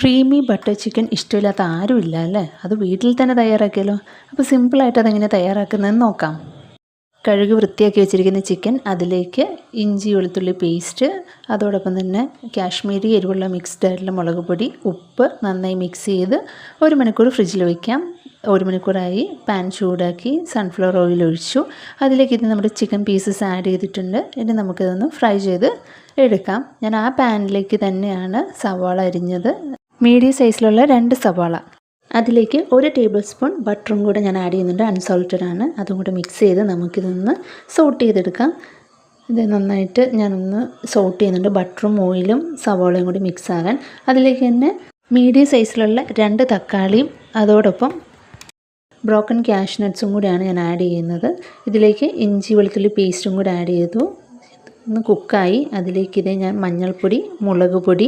Creamy butter chicken ഇഷ്ടമില്ലാത്ത ആരുമില്ല അല്ലേ? അത് വീട്ടിൽ തന്നെ തയ്യാറാക്കിയാലോ? അപ്പോൾ സിമ്പിളായിട്ട് അതെങ്ങനെ തയ്യാറാക്കുന്നതെന്ന് നോക്കാം. കഴുകി വൃത്തിയാക്കി വെച്ചിരിക്കുന്ന ചിക്കൻ, അതിലേക്ക് ഇഞ്ചി വെളുത്തുള്ളി പേസ്റ്റ്, അതോടൊപ്പം തന്നെ കാശ്മീരി എരിവുള്ള മിക്സ്ഡ് ആയിട്ടുള്ള മുളക് പൊടി, ഉപ്പ് നന്നായി മിക്സ് ചെയ്ത് 1 മണിക്കൂർ ഫ്രിഡ്ജിൽ വയ്ക്കാം. 1 മണിക്കൂറായി. പാൻ ചൂടാക്കി സൺഫ്ലവർ ഓയിൽ ഒഴിച്ചു. അതിലേക്ക് ഇത് നമ്മുടെ ചിക്കൻ പീസസ് ആഡ് ചെയ്തിട്ടുണ്ട്. ഇനി നമുക്കിതൊന്ന് ഫ്രൈ ചെയ്ത് എടുക്കാം. ഞാൻ ആ പാനിലേക്ക് തന്നെയാണ് സവാള അരിഞ്ഞത്. മീഡിയം സൈസിലുള്ള 2 സവാള. അതിലേക്ക് 1 ടേബിൾ സ്പൂൺ ബട്ടറും കൂടെ ഞാൻ ആഡ് ചെയ്യുന്നുണ്ട്. അൺസോൾട്ടഡ് ആണ്. അതും കൂടെ മിക്സ് ചെയ്ത് നമുക്കിതൊന്ന് സോട്ട് ചെയ്തെടുക്കാം. ഇത് നന്നായിട്ട് ഞാനൊന്ന് സോട്ട് ചെയ്യുന്നുണ്ട്. ബട്ടറും ഓയിലും സവാളയും കൂടി മിക്സ് ആകാൻ. അതിലേക്ക് തന്നെ മീഡിയം സൈസിലുള്ള 2 തക്കാളിയും അതോടൊപ്പം ബ്രോക്കൺ കാഷ്നട്ട്സും കൂടിയാണ് ഞാൻ ആഡ് ചെയ്യുന്നത്. ഇതിലേക്ക് ഇഞ്ചി വെളുത്തുള്ളി പേസ്റ്റും കൂടെ ആഡ് ചെയ്തു. ഒന്ന് കുക്കായി. അതിലേക്ക് ഞാൻ മഞ്ഞൾപ്പൊടി, മുളക് പൊടി,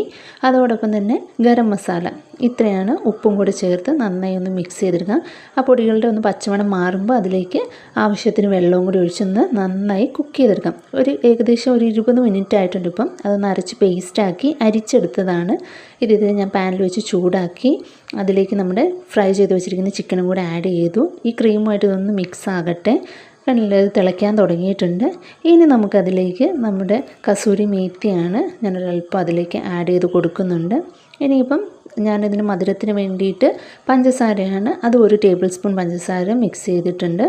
അതോടൊപ്പം തന്നെ ഗരം മസാല, ഇത്രയാണ്, ഉപ്പും കൂടി ചേർത്ത് നന്നായി ഒന്ന് മിക്സ് ചെയ്തെടുക്കാം. ആ പൊടികളുടെ ഒന്ന് പച്ചമണം മാറുമ്പോൾ അതിലേക്ക് ആവശ്യത്തിന് വെള്ളവും കൂടി ഒഴിച്ചൊന്ന് നന്നായി കുക്ക് ചെയ്തെടുക്കാം. ഏകദേശം ഒരു 20 മിനിറ്റ് ആയിട്ടുണ്ട്. ഇപ്പം അതൊന്ന് അരച്ച് പേസ്റ്റാക്കി അരിച്ചെടുത്തതാണ്. ഇത് ഞാൻ പാനിൽ വെച്ച് ചൂടാക്കി അതിലേക്ക് നമ്മുടെ ഫ്രൈ ചെയ്ത് വെച്ചിരിക്കുന്ന ചിക്കനും കൂടെ ആഡ് ചെയ്തു. ഈ ക്രീമുമായിട്ട് ഇതൊന്ന് മിക്സ് ആകട്ടെ. കണ്ടില്ലേ, ഇത് തിളയ്ക്കാൻ തുടങ്ങിയിട്ടുണ്ട്. ഇനി നമുക്കതിലേക്ക് നമ്മുടെ കസൂരി മേത്തിയാണ് ഞാനൊരല്പം അതിലേക്ക് ആഡ് ചെയ്ത് കൊടുക്കുന്നുണ്ട്. ഇനിയിപ്പം ഞാനിതിന് മധുരത്തിന് വേണ്ടിയിട്ട് പഞ്ചസാരയാണ്, അത് 1 ടേബിൾ സ്പൂൺ പഞ്ചസാര മിക്സ് ചെയ്തിട്ടുണ്ട്.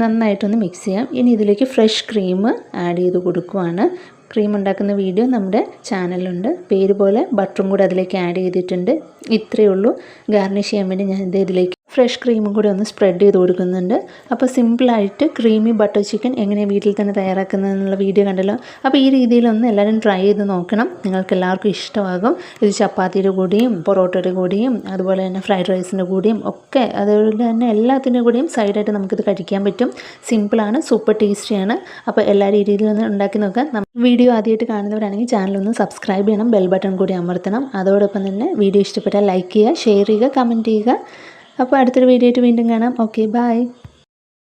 നന്നായിട്ടൊന്ന് മിക്സ് ചെയ്യാം. ഇനി ഇതിലേക്ക് ഫ്രഷ് ക്രീം ആഡ് ചെയ്ത് കൊടുക്കുവാണ്. ക്രീം ഉണ്ടാക്കുന്ന വീഡിയോ നമ്മുടെ ചാനലുണ്ട്. പേര് പോലെ ബട്ടറും കൂടെ അതിലേക്ക് ആഡ് ചെയ്തിട്ടുണ്ട്. ഇത്രയേ ഉള്ളൂ. ഗാർണിഷ് ചെയ്യാൻ വേണ്ടി ഞാൻ ഇതിലേക്ക് ഫ്രഷ് ക്രീമും കൂടി ഒന്ന് സ്പ്രെഡ് ചെയ്ത് കൊടുക്കുന്നുണ്ട്. അപ്പോൾ സിമ്പിളായിട്ട് ക്രീമി ബട്ടർ ചിക്കൻ എങ്ങനെ വീട്ടിൽ തന്നെ തയ്യാറാക്കുന്നതെന്നുള്ള വീഡിയോ കണ്ടല്ലോ. അപ്പോൾ ഈ രീതിയിലൊന്ന് എല്ലാവരും ട്രൈ ചെയ്ത് നോക്കണം. നിങ്ങൾക്ക് എല്ലാവർക്കും ഇഷ്ടമാകും. ഇത് ചപ്പാത്തിയുടെ കൂടെയും പൊറോട്ടയുടെ കൂടെയും അതുപോലെ തന്നെ ഫ്രൈഡ് റൈസിൻ്റെ കൂടെയും ഒക്കെ, അതുപോലെ തന്നെ എല്ലാത്തിൻ്റെ കൂടെയും സൈഡായിട്ട് നമുക്കിത് കഴിക്കാൻ പറ്റും. സിമ്പിളാണ്, സൂപ്പർ ടേസ്റ്റിയാണ്. അപ്പോൾ എല്ലാവരും ഈ രീതിയിലൊന്ന് ഉണ്ടാക്കി നോക്കാം. വീഡിയോ ആദ്യമായിട്ട് കാണുന്നവരാണെങ്കിൽ ചാനലൊന്ന് സബ്സ്ക്രൈബ് ചെയ്യണം, ബെൽ ബട്ടൺ കൂടി അമർത്തണം. അതോടൊപ്പം തന്നെ വീഡിയോ ഇഷ്ടപ്പെട്ടാൽ ലൈക്ക് ചെയ്യുക, ഷെയർ ചെയ്യുക, കമൻറ്റ് ചെയ്യുക. അപ്പോൾ അടുത്തൊരു വീഡിയോ ആയിട്ട് വീണ്ടും കാണാം. Okay, by.